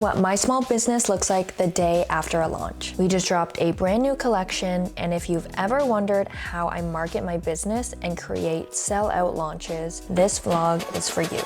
What my small business looks like the day after a launch. We just dropped a brand new collection, and if you've ever wondered how I market my business and create sell-out launches, this vlog is for you.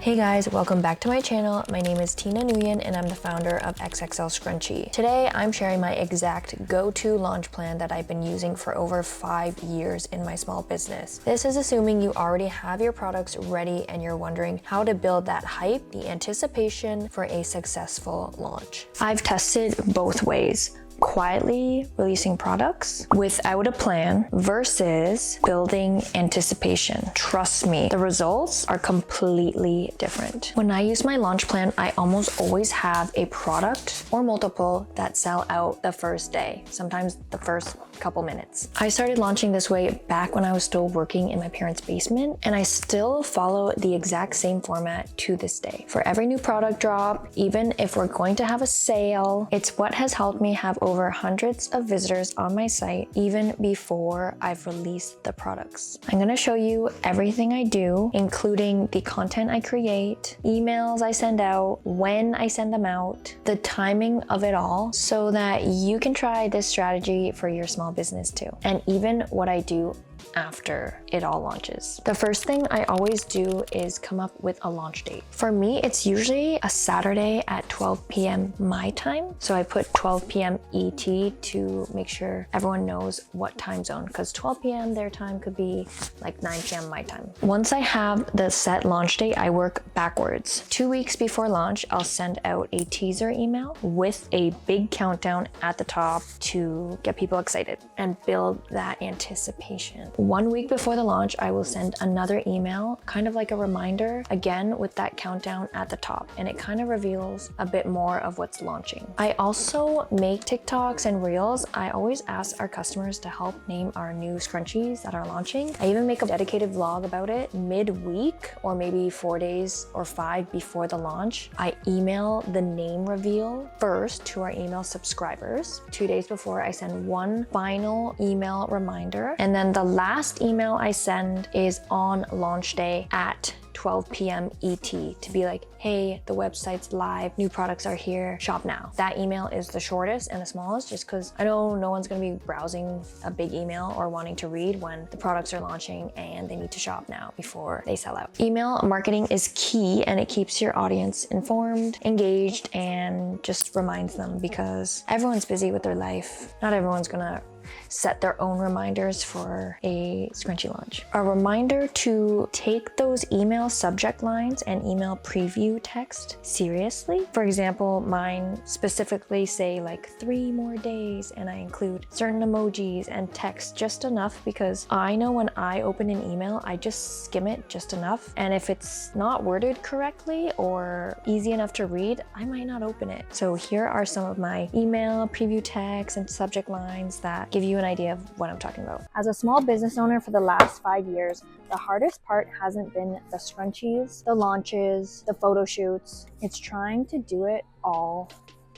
Hey guys, welcome back to my channel. My name is Tina Nguyen and I'm the founder of XXL Scrunchie. Today, I'm sharing my exact go-to launch plan that I've been using for over 5 years in my small business. This is assuming you already have your products ready and you're wondering how to build that hype, the anticipation for a successful launch. I've tested both ways. Quietly releasing products without a plan versus building anticipation. Trust me, the results are completely different. When I use my launch plan, I almost always have a product or multiple that sell out the first day, sometimes the first couple minutes. I started launching this way back when I was still working in my parents' basement, and I still follow the exact same format to this day. For every new product drop, even if we're going to have a sale, it's what has helped me have over hundreds of visitors on my site even before I've released the products. I'm gonna show you everything I do, including the content I create, emails I send out, when I send them out, the timing of it all, so that you can try this strategy for your small business too, and even what I do after it all launches. The first thing I always do is come up with a launch date. For me, it's usually a Saturday at 12 p.m. my time. So I put 12 p.m. ET to make sure everyone knows what time zone, because 12 p.m. their time could be like 9 p.m. my time. Once I have the set launch date, I work backwards. 2 weeks before launch, I'll send out a teaser email with a big countdown at the top to get people excited and build that anticipation. 1 week before the launch, I will send another email, kind of like a reminder, again with that countdown at the top, and it kind of reveals a bit more of what's launching. I also make TikToks and Reels. I always ask our customers to help name our new scrunchies that are launching. I even make a dedicated vlog about it midweek, or maybe 4 days or 5 before the launch. I email the name reveal first to our email subscribers. 2 days before, I send one final email reminder, and then the last email I send is on launch day at 12 p.m. ET to be like, hey, the website's live, new products are here, shop now. That email is the shortest and the smallest, just because I know no one's gonna be browsing a big email or wanting to read when the products are launching and they need to shop now before they sell out. Email marketing is key, and it keeps your audience informed, engaged, and just reminds them, because everyone's busy with their life. Not everyone's gonna set their own reminders for a scrunchie launch. A reminder to take those email subject lines and email preview text seriously. For example, mine specifically say like 3 more days, and I include certain emojis and text just enough, because I know when I open an email, I just skim it just enough. And if it's not worded correctly or easy enough to read, I might not open it. So here are some of my email preview text and subject lines that give you an idea of what I'm talking about. As a small business owner for the last 5 years, the hardest part hasn't been the scrunchies, the launches, the photo shoots. It's trying to do it all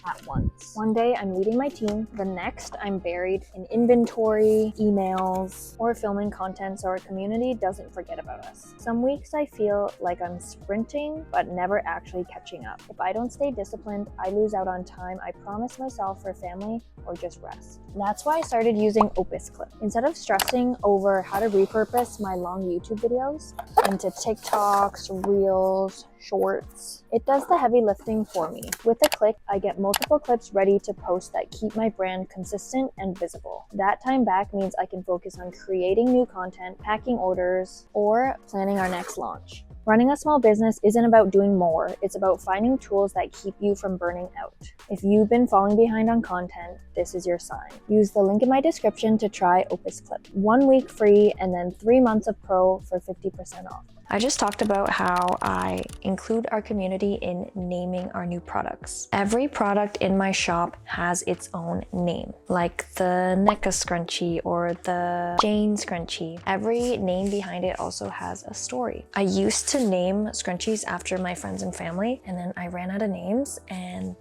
at once. One day I'm leading my team, the next I'm buried in inventory, emails, or filming content so our community doesn't forget about us. Some weeks I feel like I'm sprinting but never actually catching up. If I don't stay disciplined, I lose out on time I promised myself for family or just rest. That's why I started using Opus Clip. Instead of stressing over how to repurpose my long YouTube videos into TikToks, Reels, Shorts, it does the heavy lifting for me. With a click, I get multiple clips ready to post that keep my brand consistent and visible. That time back means I can focus on creating new content, packing orders, or planning our next launch. Running a small business isn't about doing more, it's about finding tools that keep you from burning out. If you've been falling behind on content, this is your sign. Use the link in my description to try Opus Clip. 1 week free and then 3 months of Pro for 50% off. I just talked about how I include our community in naming our new products. Every product in my shop has its own name, like the NECA scrunchie or the Jane scrunchie. Every name behind it also has a story. I used to name scrunchies after my friends and family, and then I ran out of names and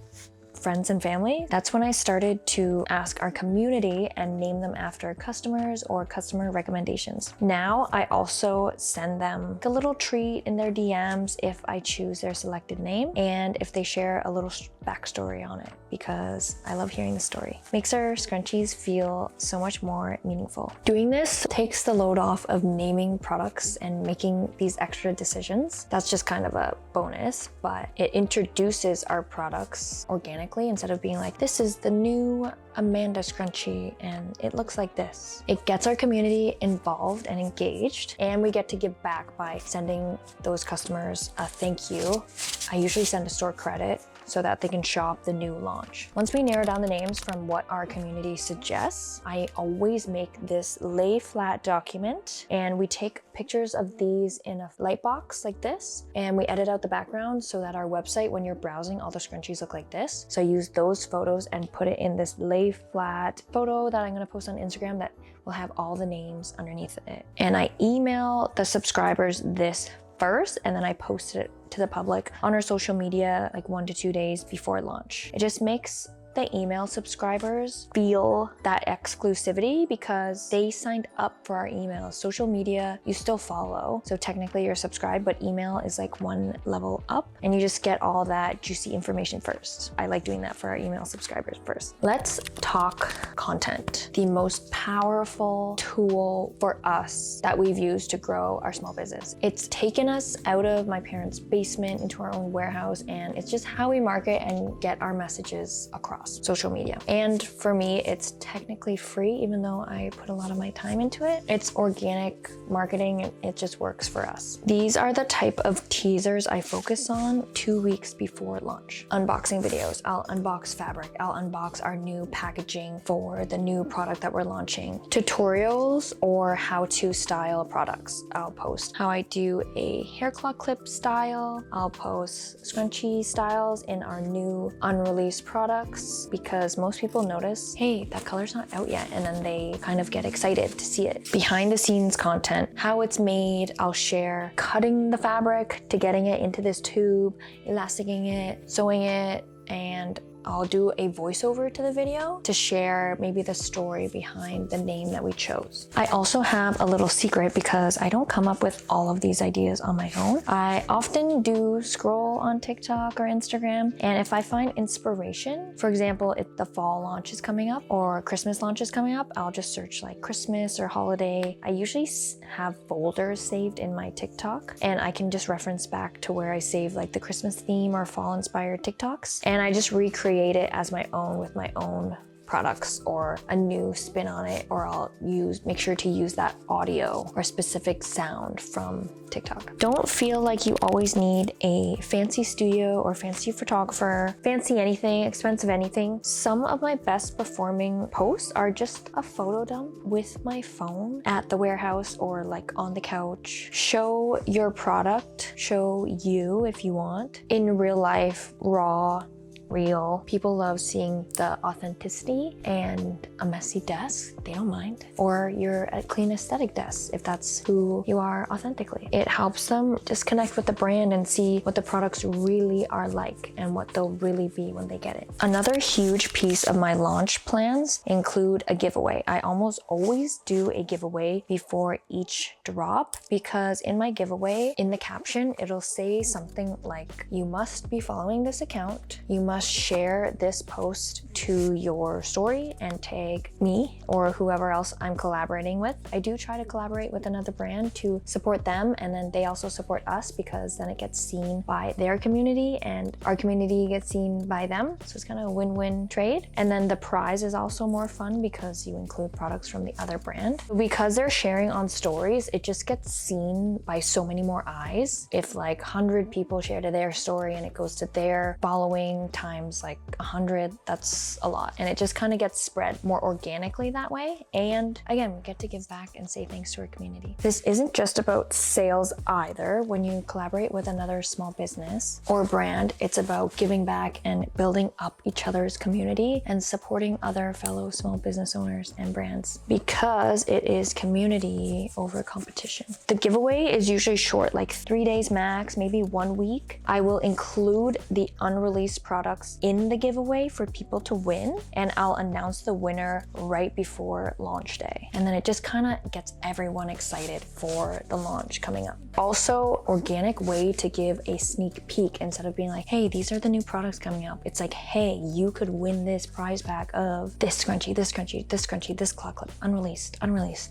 friends and family. That's when I started to ask our community and name them after customers or customer recommendations. Now I also send them a little treat in their DMs if I choose their selected name and if they share a little backstory on it, because I love hearing the story. Makes our scrunchies feel so much more meaningful. Doing this takes the load off of naming products and making these extra decisions. That's just kind of a bonus, but it introduces our products organically instead of being like, this is the new Amanda scrunchie and it looks like this. It gets our community involved and engaged, and we get to give back by sending those customers a thank you. I usually send a store credit so that they can shop the new launch. Once we narrow down the names from what our community suggests, I always make this lay flat document, and we take pictures of these in a light box like this, and we edit out the background so that our website, when you're browsing, all the scrunchies look like this. So I use those photos and put it in this lay flat photo that I'm gonna post on Instagram that will have all the names underneath it. And I email the subscribers this first, and then I post it to the public on our social media like 1 to 2 days before launch. It just makes the email subscribers feel that exclusivity because they signed up for our emails. Social media, you still follow, so technically you're subscribed, but email is like one level up and you just get all that juicy information first. I like doing that for our email subscribers first. Let's talk content. The most powerful tool for us that we've used to grow our small business. It's taken us out of my parents' basement into our own warehouse, and it's just how we market and get our messages across social media. And for me, it's technically free, even though I put a lot of my time into it. It's organic marketing, and it just works for us. These are the type of teasers I focus on 2 weeks before launch. Unboxing videos, I'll unbox fabric, I'll unbox our new packaging for the new product that we're launching. Tutorials or how to style products, I'll post. How I do a hair claw clip style, I'll post scrunchie styles in our new unreleased products, because most people notice, hey, that color's not out yet, and then they kind of get excited to see it. Behind the scenes content, how it's made, I'll share cutting the fabric to getting it into this tube, elasticing it, sewing it, and I'll do a voiceover to the video to share maybe the story behind the name that we chose. I also have a little secret because I don't come up with all of these ideas on my own. I often do scroll on TikTok or Instagram, and if I find inspiration, for example, if the fall launch is coming up or Christmas launch is coming up, I'll just search like Christmas or holiday. I usually have folders saved in my TikTok, and I can just reference back to where I save like the Christmas theme or fall inspired TikToks, and I just recreate it as my own with my own products or a new spin on it, or I'll make sure to use that audio or specific sound from TikTok. Don't feel like you always need a fancy studio or fancy photographer, fancy anything, expensive anything. Some of my best performing posts are just a photo dump with my phone at the warehouse or like on the couch. Show your product, show you if you want, in real life, raw, real. People love seeing the authenticity, and a messy desk, they don't mind. Or you're a clean aesthetic desk, if that's who you are authentically. It helps them just connect with the brand and see what the products really are like and what they'll really be when they get it. Another huge piece of my launch plans include a giveaway. I almost always do a giveaway before each drop, because in my giveaway, in the caption, it'll say something like, you must be following this account, you must share this post to your story and tag me or whoever else I'm collaborating with. I do try to collaborate with another brand to support them, and then they also support us, because then it gets seen by their community and our community gets seen by them. So it's kind of a win-win trade. And then the prize is also more fun because you include products from the other brand. Because they're sharing on stories, it just gets seen by so many more eyes. If like 100 people share to their story and it goes to their following time times like 100, that's a lot. And it just kind of gets spread more organically that way. And again, we get to give back and say thanks to our community. This isn't just about sales either. When you collaborate with another small business or brand, it's about giving back and building up each other's community and supporting other fellow small business owners and brands, because it is community over competition. The giveaway is usually short, like 3 days max, maybe 1 week. I will include the unreleased products in the giveaway for people to win, and I'll announce the winner right before launch day. And then it just kind of gets everyone excited for the launch coming up. Also, organic way to give a sneak peek instead of being like, hey, these are the new products coming up. It's like, hey, you could win this prize pack of this scrunchie, this scrunchie, this scrunchie, this claw clip, unreleased,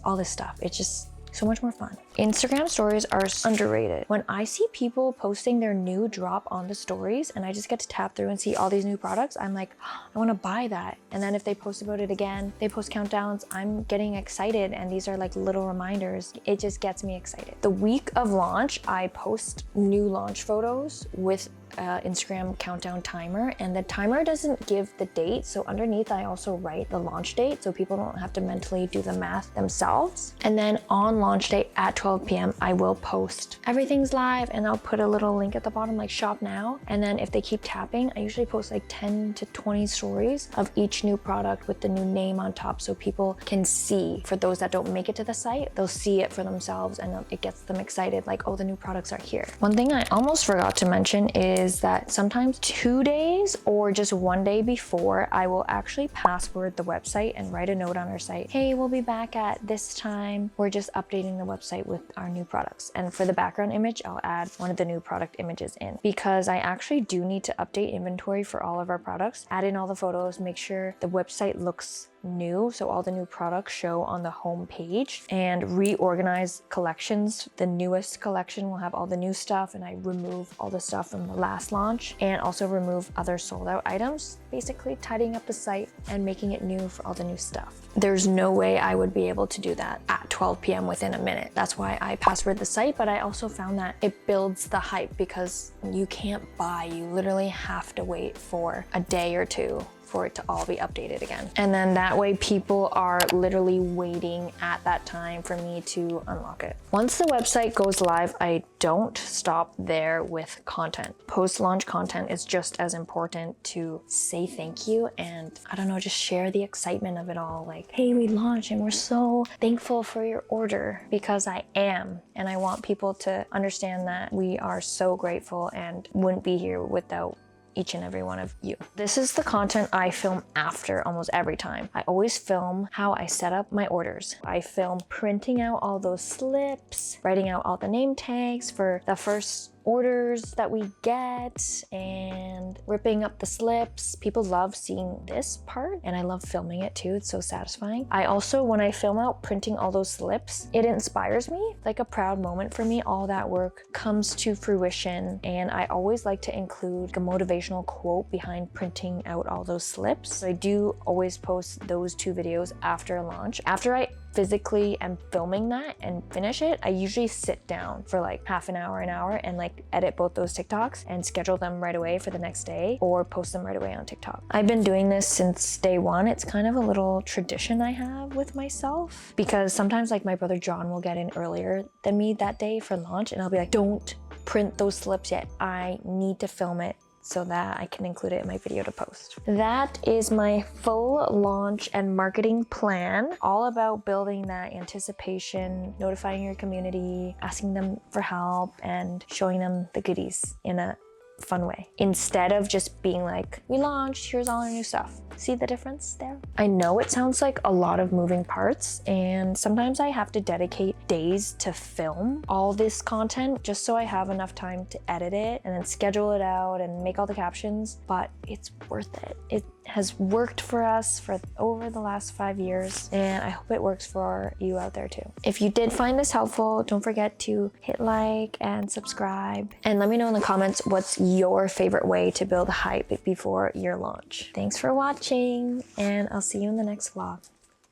all this stuff. It's just so much more fun. Instagram stories are underrated. When I see people posting their new drop on the stories and I just get to tap through and see all these new products, I'm like, oh, I want to buy that. And then if they post about it again, they post countdowns, I'm getting excited. And these are like little reminders. It just gets me excited. The week of launch, I post new launch photos with Instagram countdown timer, and the timer doesn't give the date, so underneath I also write the launch date so people don't have to mentally do the math themselves. And then on launch day at 12 p.m. I will post everything's live, and I'll put a little link at the bottom like shop now. And then if they keep tapping, I usually post like 10 to 20 stories of each new product with the new name on top so people can see. For those that don't make it to the site, they'll see it for themselves and it gets them excited, like, oh, the new products are here. One thing I almost forgot to mention is that sometimes 2 days or just 1 day before, I will actually password the website and write a note on our site. Hey, we'll be back at this time. We're just updating the website with our new products. And for the background image, I'll add one of the new product images in, because I actually do need to update inventory for all of our products, add in all the photos, make sure the website looks new, so all the new products show on the home page, and reorganize collections. The newest collection will have all the new stuff, and I remove all the stuff from the last launch, and also remove other sold out items, basically tidying up the site and making it new for all the new stuff. There's no way I would be able to do that at 12 p.m. within a minute. That's why I password the site, but I also found that it builds the hype, because you can't buy, you literally have to wait for a day or two for it to all be updated again. And then that way people are literally waiting at that time for me to unlock it. Once the website goes live, I don't stop there with content. Post-launch content is just as important to say thank you and, I don't know, just share the excitement of it all. Like, hey, we launched and we're so thankful for your order, because I am. And I want people to understand that we are so grateful and wouldn't be here without each and every one of you. This is the content I film after almost every time. I always film how I set up my orders. I film printing out all those slips, writing out all the name tags for the first orders that we get, and ripping up the slips. People love seeing this part, and I love filming it too. It's so satisfying. I also, when I film out printing all those slips, it inspires me, like a proud moment for me. All that work comes to fruition, and I always like to include a motivational quote behind printing out all those slips. So I do always post those 2 videos after launch. After I physically am filming that and finish it, I usually sit down for like half an hour, and like edit both those TikToks and schedule them right away for the next day, or post them right away on TikTok. I've been doing this since day one. It's kind of a little tradition I have with myself, because sometimes like my brother John will get in earlier than me that day for launch, and I'll be like, don't print those slips yet. I need to film it so that I can include it in my video to post. That is my full launch and marketing plan, all about building that anticipation, notifying your community, asking them for help, and showing them the goodies in a fun way, instead of just being like, we launched, here's all our new stuff. See the difference there? I know it sounds like a lot of moving parts, and sometimes I have to dedicate days to film all this content just so I have enough time to edit it and then schedule it out and make all the captions, but it's worth it. It has worked for us for over the last 5 years, and I hope it works for you out there too. If you did find this helpful, don't forget to hit like and subscribe, and let me know in the comments what's your favorite way to build hype before your launch. Thanks for watching, and I'll see you in the next vlog.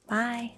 Bye.